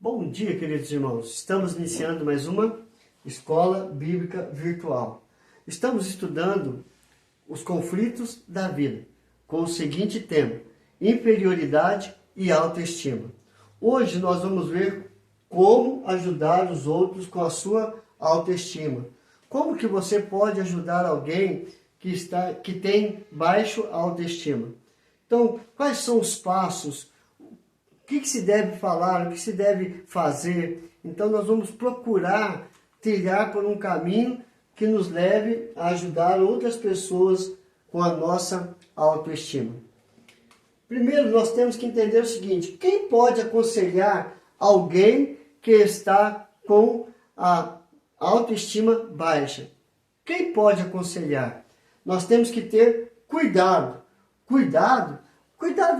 Bom dia, queridos irmãos. Estamos iniciando mais uma Escola Bíblica Virtual. Estamos estudando os conflitos da vida, com o seguinte tema: inferioridade e autoestima. Hoje nós vamos ver como ajudar os outros com a sua autoestima. Como que você pode ajudar alguém que tem baixo autoestima? Então, quais são os passos? O que se deve falar, o que se deve fazer? Então nós vamos procurar trilhar por um caminho que nos leve a ajudar outras pessoas com a nossa autoestima. Primeiro nós temos que entender o seguinte: quem pode aconselhar alguém que está com a autoestima baixa? Quem pode aconselhar? Nós temos que ter cuidado. Cuidado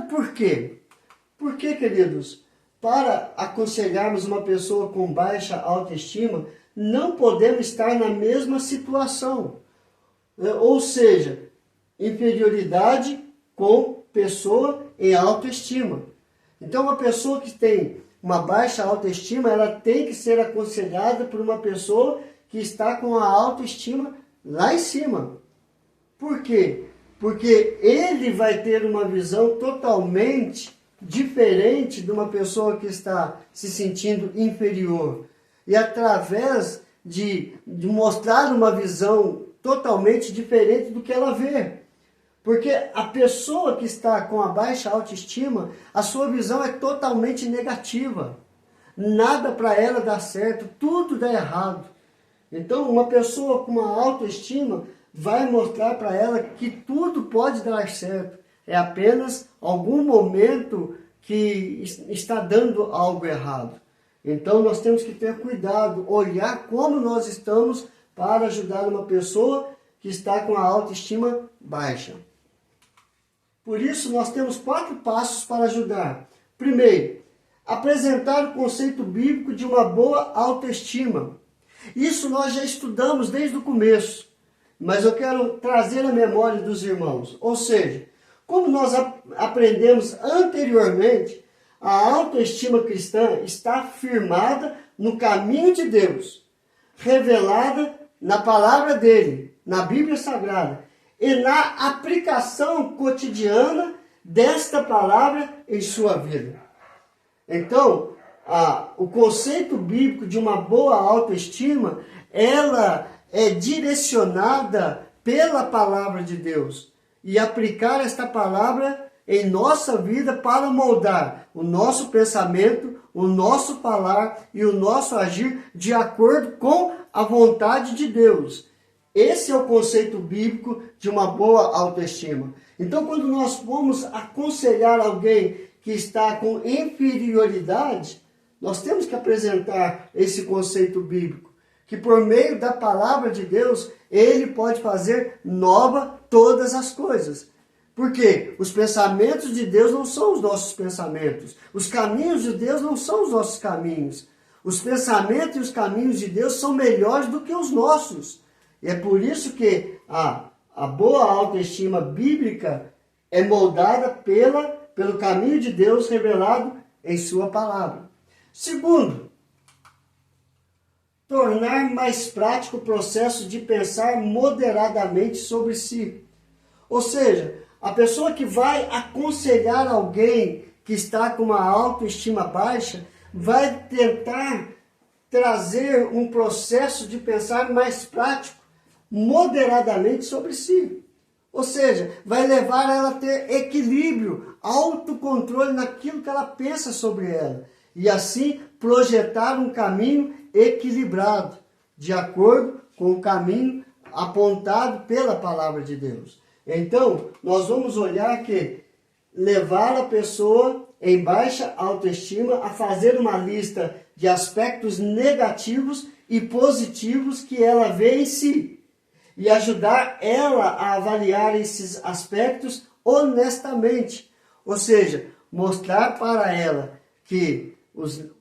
por quê? Porque, queridos, para aconselharmos uma pessoa com baixa autoestima, não podemos estar na mesma situação. Ou seja, inferioridade com pessoa em autoestima. Então, uma pessoa que tem uma baixa autoestima, ela tem que ser aconselhada por uma pessoa que está com a autoestima lá em cima. Por quê? Porque ele vai ter uma visão totalmente diferente de uma pessoa que está se sentindo inferior. E através de mostrar uma visão totalmente diferente do que ela vê. Porque a pessoa que está com a baixa autoestima, a sua visão é totalmente negativa. Nada para ela dá certo, tudo dá errado. Então, uma pessoa com uma autoestima vai mostrar para ela que tudo pode dar certo. É apenas algum momento que está dando algo errado. Então nós temos que ter cuidado, olhar como nós estamos para ajudar uma pessoa que está com a autoestima baixa. Por isso nós temos 4 passos para ajudar. Primeiro, apresentar o conceito bíblico de uma boa autoestima. Isso nós já estudamos desde o começo, mas eu quero trazer a memória dos irmãos. Ou seja, como nós aprendemos anteriormente, a autoestima cristã está firmada no caminho de Deus, revelada na palavra dele, na Bíblia Sagrada, e na aplicação cotidiana desta palavra em sua vida. Então, o conceito bíblico de uma boa autoestima, ela é direcionada pela palavra de Deus. E aplicar esta palavra em nossa vida para moldar o nosso pensamento, o nosso falar e o nosso agir de acordo com a vontade de Deus. Esse é o conceito bíblico de uma boa autoestima. Então, quando nós vamos aconselhar alguém que está com inferioridade, nós temos que apresentar esse conceito bíblico, que por meio da palavra de Deus, ele pode fazer nova todas as coisas. Porque os pensamentos de Deus não são os nossos pensamentos. Os caminhos de Deus não são os nossos caminhos. Os pensamentos e os caminhos de Deus são melhores do que os nossos. E é por isso que a boa autoestima bíblica é moldada pelo caminho de Deus revelado em sua palavra. Segundo, tornar mais prático o processo de pensar moderadamente sobre si. Ou seja, a pessoa que vai aconselhar alguém que está com uma autoestima baixa, vai tentar trazer um processo de pensar mais prático, moderadamente sobre si. Ou seja, vai levar ela a ter equilíbrio, autocontrole naquilo que ela pensa sobre ela. E assim projetar um caminho equilibrado, de acordo com o caminho apontado pela palavra de Deus. Então, nós vamos olhar que levar a pessoa em baixa autoestima a fazer uma lista de aspectos negativos e positivos que ela vê em si. E ajudar ela a avaliar esses aspectos honestamente. Ou seja, mostrar para ela que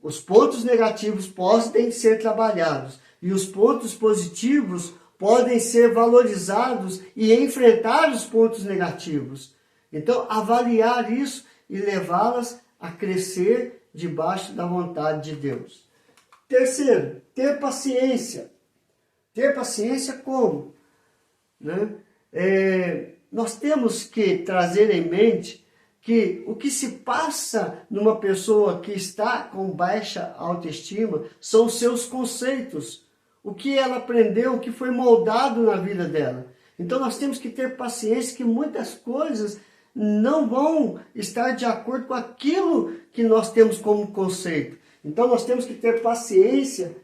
os pontos negativos podem ser trabalhados e os pontos positivos podem ser valorizados e enfrentar os pontos negativos. Então, avaliar isso e levá-las a crescer debaixo da vontade de Deus. Terceiro, ter paciência. Ter paciência como? Né? Nós temos que trazer em mente que o que se passa numa pessoa que está com baixa autoestima são os seus conceitos, o que ela aprendeu, o que foi moldado na vida dela. Então nós temos que ter paciência que muitas coisas não vão estar de acordo com aquilo que nós temos como conceito. Então nós temos que ter paciência,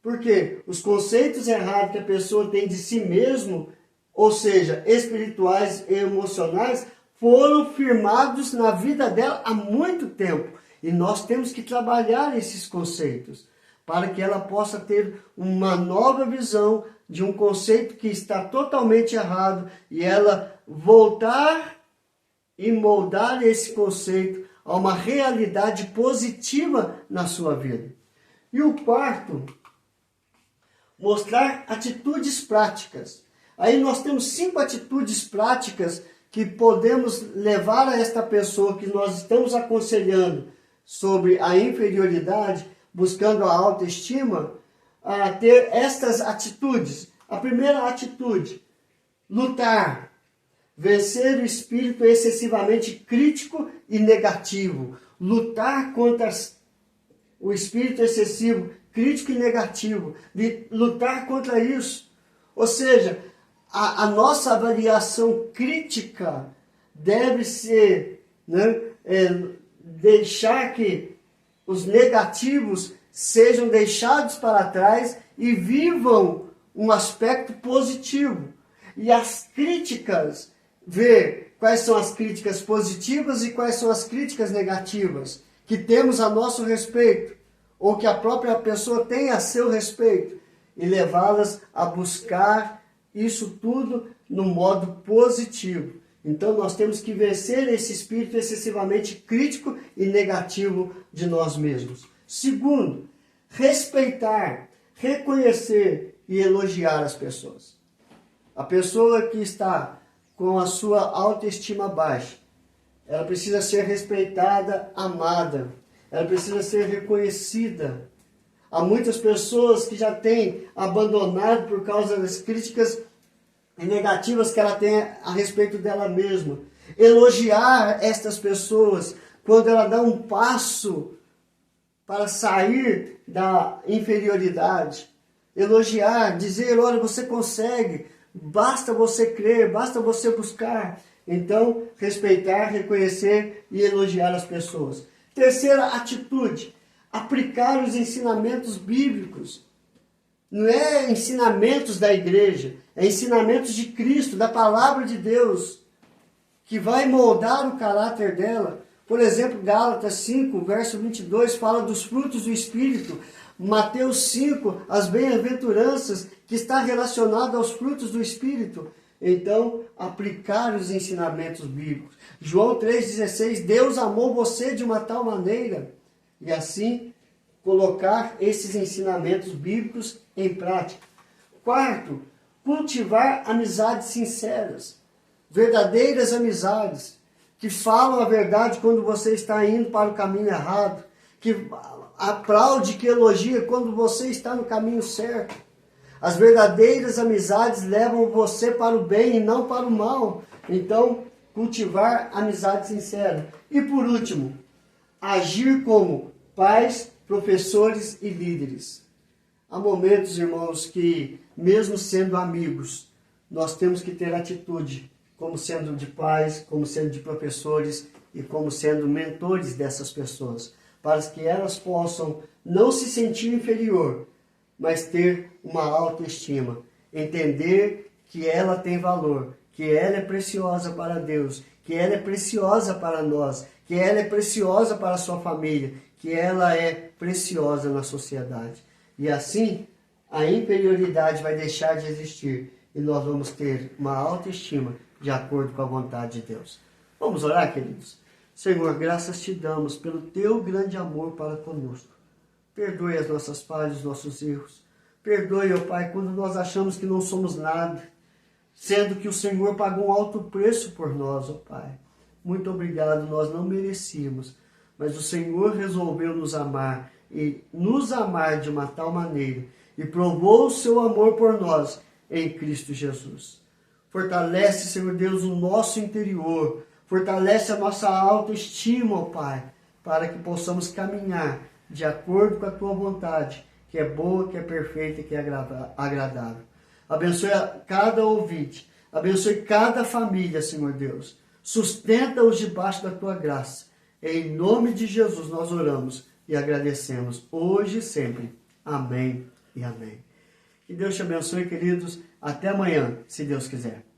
porque os conceitos errados que a pessoa tem de si mesmo, ou seja, espirituais e emocionais, foram firmados na vida dela há muito tempo. E nós temos que trabalhar esses conceitos, para que ela possa ter uma nova visão de um conceito que está totalmente errado, e ela voltar e moldar esse conceito a uma realidade positiva na sua vida. E o quarto, mostrar atitudes práticas. Aí nós temos 5 atitudes práticas que podemos levar a esta pessoa que nós estamos aconselhando sobre a inferioridade, buscando a autoestima, a ter estas atitudes. A primeira atitude, lutar. Vencer o espírito excessivamente crítico e negativo. Lutar contra o espírito excessivo, crítico e negativo. Lutar contra isso. Ou seja, a nossa avaliação crítica deve ser, né, deixar que os negativos sejam deixados para trás e vivam um aspecto positivo. E as críticas, ver quais são as críticas positivas e quais são as críticas negativas que temos a nosso respeito, ou que a própria pessoa tem a seu respeito, e levá-las a buscar isso tudo no modo positivo. Então nós temos que vencer esse espírito excessivamente crítico e negativo de nós mesmos. Segundo, respeitar, reconhecer e elogiar as pessoas. A pessoa que está com a sua autoestima baixa, ela precisa ser respeitada, amada, ela precisa ser reconhecida. Há muitas pessoas que já têm abandonado por causa das críticas negativas que ela tem a respeito dela mesma. Elogiar estas pessoas quando ela dá um passo para sair da inferioridade. Elogiar, dizer, olha, você consegue, basta você crer, basta você buscar. Então, respeitar, reconhecer e elogiar as pessoas. Terceira atitude, aplicar os ensinamentos bíblicos. Não é ensinamentos da igreja, é ensinamentos de Cristo, da palavra de Deus, que vai moldar o caráter dela. Por exemplo, Gálatas 5, verso 22, fala dos frutos do Espírito. Mateus 5, as bem-aventuranças, que está relacionado aos frutos do Espírito. Então, aplicar os ensinamentos bíblicos. João 3,16, Deus amou você de uma tal maneira. E assim, colocar esses ensinamentos bíblicos em prática. Quarto, cultivar amizades sinceras. Verdadeiras amizades, que falam a verdade quando você está indo para o caminho errado, que aplaude, que elogia quando você está no caminho certo. As verdadeiras amizades levam você para o bem e não para o mal. Então, cultivar amizade sincera. E por último, agir como pais, professores e líderes. Há momentos, irmãos, que mesmo sendo amigos, nós temos que ter atitude, como sendo de pais, como sendo de professores e como sendo mentores dessas pessoas, para que elas possam não se sentir inferior, mas ter uma autoestima, entender que ela tem valor, que ela é preciosa para Deus, que ela é preciosa para nós, que ela é preciosa para a sua família, que ela é preciosa na sociedade. E assim, a inferioridade vai deixar de existir e nós vamos ter uma autoestima de acordo com a vontade de Deus. Vamos orar, queridos? Senhor, graças te damos pelo teu grande amor para conosco. Perdoe as nossas falhas, os nossos erros. Perdoe, ó Pai, quando nós achamos que não somos nada, sendo que o Senhor pagou um alto preço por nós, ó Pai. Muito obrigado, nós não merecíamos, mas o Senhor resolveu nos amar e nos amar de uma tal maneira e provou o seu amor por nós em Cristo Jesus. Fortalece, Senhor Deus, o nosso interior, fortalece a nossa autoestima, ó Pai, para que possamos caminhar de acordo com a Tua vontade, que é boa, que é perfeita e que é agradável. Abençoe cada ouvinte, abençoe cada família, Senhor Deus. Sustenta-os debaixo da Tua graça. Em nome de Jesus nós oramos e agradecemos hoje e sempre. Amém e amém. Que Deus te abençoe, queridos. Até amanhã, se Deus quiser.